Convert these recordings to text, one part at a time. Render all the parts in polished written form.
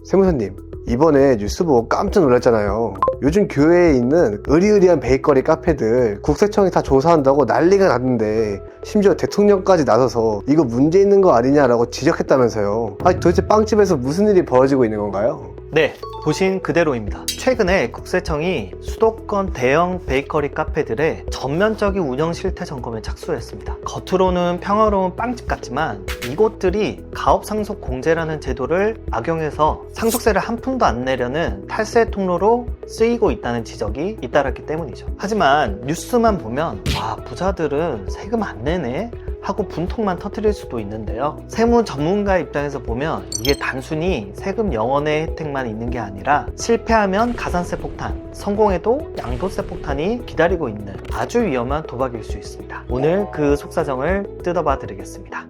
세무사님, 이번에 뉴스 보고 깜짝 놀랐잖아요. 요즘 교외에 있는 으리으리한 베이커리 카페들 국세청이 다 조사한다고 난리가 났는데 심지어 대통령까지 나서서 이거 문제 있는 거 아니냐라고 지적했다면서요. 아니 도대체 빵집에서 무슨 일이 벌어지고 있는 건가요? 네, 보신 그대로입니다. 최근에 국세청이 수도권 대형 베이커리 카페들의 전면적인 운영 실태 점검에 착수했습니다. 겉으로는 평화로운 빵집 같지만 이곳들이 가업상속 공제라는 제도를 악용해서 상속세를 한 푼도 안 내려는 탈세 통로로 쓰이고 있다는 지적이 잇따랐기 때문이죠. 하지만 뉴스만 보면 와, 부자들은 세금 안 내네? 하고 분통만 터뜨릴 수도 있는데요. 세무 전문가 입장에서 보면 이게 단순히 세금 영원의 혜택만 있는 게 아니라 실패하면 가산세 폭탄, 성공해도 양도세 폭탄이 기다리고 있는 아주 위험한 도박일 수 있습니다. 오늘 그 속사정을 뜯어봐 드리겠습니다.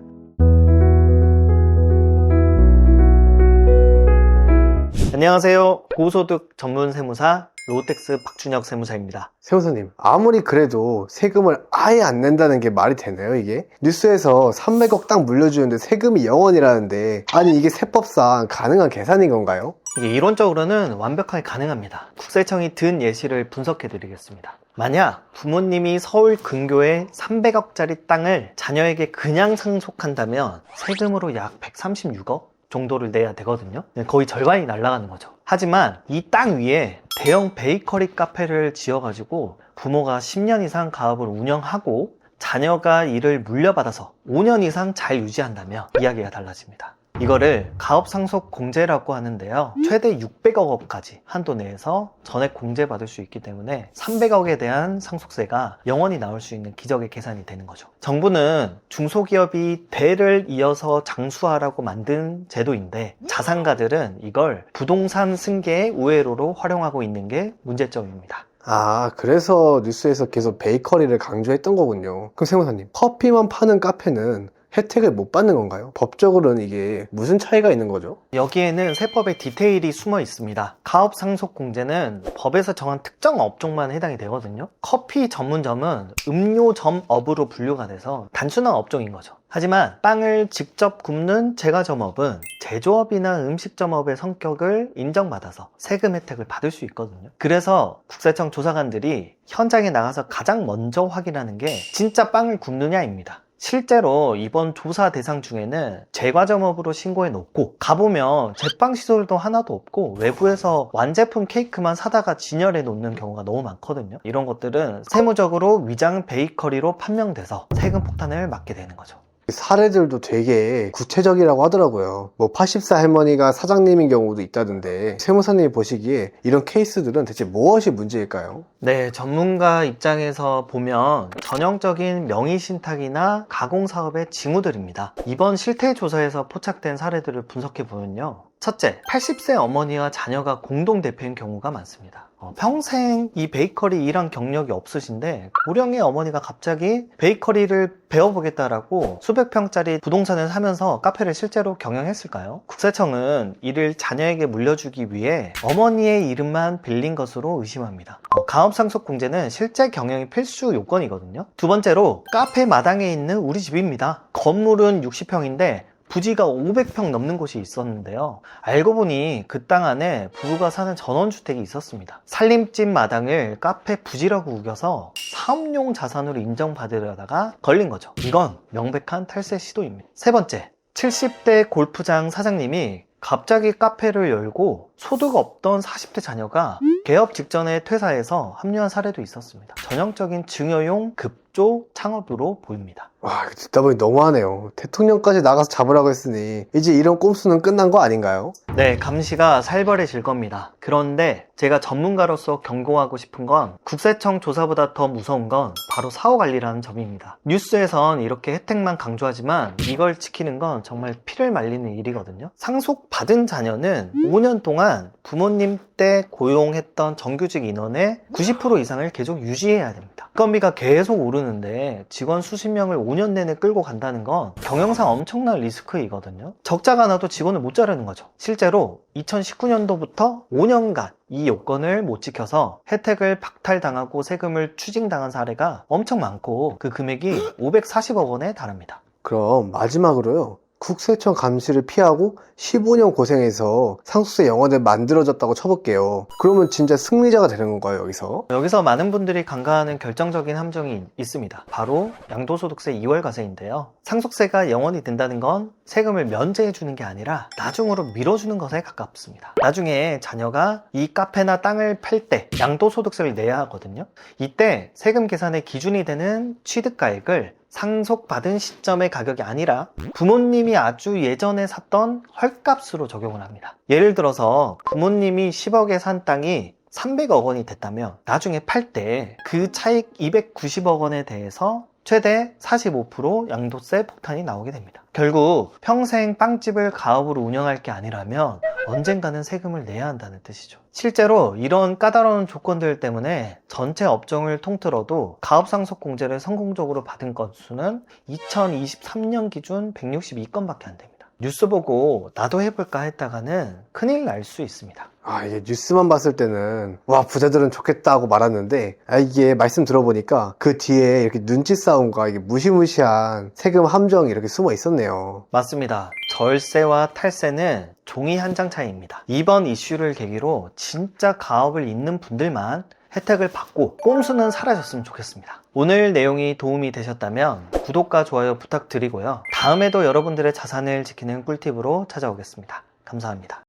안녕하세요. 고소득 전문 세무사 로텍스 박준혁 세무사입니다. 세무사님, 아무리 그래도 세금을 아예 안 낸다는 게 말이 되나요, 이게? 뉴스에서 300억 딱 물려주는데 세금이 0원이라는데 아니 이게 세법상 가능한 계산인 건가요? 이게 이론적으로는 완벽하게 가능합니다. 국세청이 든 예시를 분석해 드리겠습니다. 만약 부모님이 서울 근교에 300억짜리 땅을 자녀에게 그냥 상속한다면 세금으로 약 136억 정도를 내야 되거든요. 거의 절반이 날아가는 거죠. 하지만 이 땅 위에 대형 베이커리 카페를 지어가지고 부모가 10년 이상 가업을 운영하고 자녀가 이를 물려받아서 5년 이상 잘 유지한다면 이야기가 달라집니다. 이거를 가업상속 공제라고 하는데요. 최대 600억까지 한도 내에서 전액 공제받을 수 있기 때문에 300억에 대한 상속세가 영원히 나올 수 있는 기적의 계산이 되는 거죠. 정부는 중소기업이 대를 이어서 장수하라고 만든 제도인데 자산가들은 이걸 부동산 승계의 우회로로 활용하고 있는 게 문제점입니다. 아, 그래서 뉴스에서 계속 베이커리를 강조했던 거군요. 그럼 세무사님, 커피만 파는 카페는 혜택을 못 받는 건가요? 법적으로는 이게 무슨 차이가 있는 거죠? 여기에는 세법의 디테일이 숨어 있습니다. 가업상속공제는 법에서 정한 특정 업종만 해당이 되거든요. 커피 전문점은 음료점업으로 분류가 돼서 단순한 업종인 거죠. 하지만 빵을 직접 굽는 제과점업은 제조업이나 음식점업의 성격을 인정받아서 세금 혜택을 받을 수 있거든요. 그래서 국세청 조사관들이 현장에 나가서 가장 먼저 확인하는 게 진짜 빵을 굽느냐입니다. 실제로 이번 조사 대상 중에는 제과점업으로 신고해 놓고 가보면 제빵 시설도 하나도 없고 외부에서 완제품 케이크만 사다가 진열해 놓는 경우가 너무 많거든요. 이런 것들은 세무적으로 위장 베이커리로 판명돼서 세금 폭탄을 맞게 되는 거죠. 사례들도 되게 구체적이라고 하더라고요. 뭐 84 할머니가 사장님인 경우도 있다던데 세무사님이 보시기에 이런 케이스들은 대체 무엇이 문제일까요? 네, 전문가 입장에서 보면 전형적인 명의신탁이나 가공사업의 징후들입니다. 이번 실태조사에서 포착된 사례들을 분석해 보면요. 첫째, 80세 어머니와 자녀가 공동 대표인 경우가 많습니다. 평생 이 베이커리 일한 경력이 없으신데 고령의 어머니가 갑자기 베이커리를 배워보겠다라고 수백 평짜리 부동산을 사면서 카페를 실제로 경영했을까요? 국세청은 이를 자녀에게 물려주기 위해 어머니의 이름만 빌린 것으로 의심합니다. 가업상속공제는 실제 경영이 필수 요건이거든요. 두 번째로 카페 마당에 있는 우리 집입니다. 건물은 60평인데 부지가 500평 넘는 곳이 있었는데요. 알고 보니 그 땅 안에 부부가 사는 전원주택이 있었습니다. 살림집 마당을 카페 부지라고 우겨서 사업용 자산으로 인정받으려다가 걸린 거죠. 이건 명백한 탈세 시도입니다. 세 번째, 70대 골프장 사장님이 갑자기 카페를 열고 소득 없던 40대 자녀가 개업 직전에 퇴사해서 합류한 사례도 있었습니다. 전형적인 증여용 급조 창업으로 보입니다. 와, 듣다 보니 너무하네요. 대통령까지 나가서 잡으라고 했으니 이제 이런 꼼수는 끝난 거 아닌가요? 네, 감시가 살벌해질 겁니다. 그런데 제가 전문가로서 경고하고 싶은 건 국세청 조사보다 더 무서운 건 바로 사후관리라는 점입니다. 뉴스에선 이렇게 혜택만 강조하지만 이걸 지키는 건 정말 피를 말리는 일이거든요. 상속받은 자녀는 5년 동안 부모님 때 고용했던 정규직 인원의 90% 이상을 계속 유지해야 됩니다. 인건비가 계속 오르는데 직원 수십 명을 5년 내내 끌고 간다는 건 경영상 엄청난 리스크이거든요. 적자가 나도 직원을 못 자르는 거죠. 실제로 2019년도부터 5년간 이 요건을 못 지켜서 혜택을 박탈당하고 세금을 추징당한 사례가 엄청 많고 그 금액이 540억 원에 달합니다. 그럼 마지막으로요. 국세청 감시를 피하고 15년 고생해서 상속세 영화를 만들어졌다고 쳐볼게요. 그러면 진짜 승리자가 되는 건가요, 여기서? 여기서 많은 분들이 간과하는 결정적인 함정이 있습니다. 바로 양도소득세 2월 과세인데요. 상속세가 영원이 된다는 건 세금을 면제해 주는 게 아니라 나중으로 밀어주는 것에 가깝습니다. 나중에 자녀가 이 카페나 땅을 팔 때 양도소득세를 내야 하거든요. 이때 세금 계산의 기준이 되는 취득가액을 상속받은 시점의 가격이 아니라 부모님이 아주 예전에 샀던 헐값으로 적용을 합니다. 예를 들어서 부모님이 10억에 산 땅이 300억 원이 됐다면 나중에 팔 때 그 차익 290억 원에 대해서 최대 45% 양도세 폭탄이 나오게 됩니다. 결국 평생 빵집을 가업으로 운영할 게 아니라면 언젠가는 세금을 내야 한다는 뜻이죠. 실제로 이런 까다로운 조건들 때문에 전체 업종을 통틀어도 가업상속공제를 성공적으로 받은 건수는 2023년 기준 162건밖에 안 됩니다. 뉴스 보고 나도 해볼까 했다가는 큰일 날 수 있습니다. 이게 뉴스만 봤을 때는 와, 부자들은 좋겠다 하고 말았는데, 이게 말씀 들어보니까 그 뒤에 이렇게 눈치 싸움과 이게 무시무시한 세금 함정이 이렇게 숨어 있었네요. 맞습니다. 절세와 탈세는 종이 한 장 차이입니다. 이번 이슈를 계기로 진짜 가업을 잇는 분들만 혜택을 받고 꼼수는 사라졌으면 좋겠습니다. 오늘 내용이 도움이 되셨다면 구독과 좋아요 부탁드리고요. 다음에도 여러분들의 자산을 지키는 꿀팁으로 찾아오겠습니다. 감사합니다.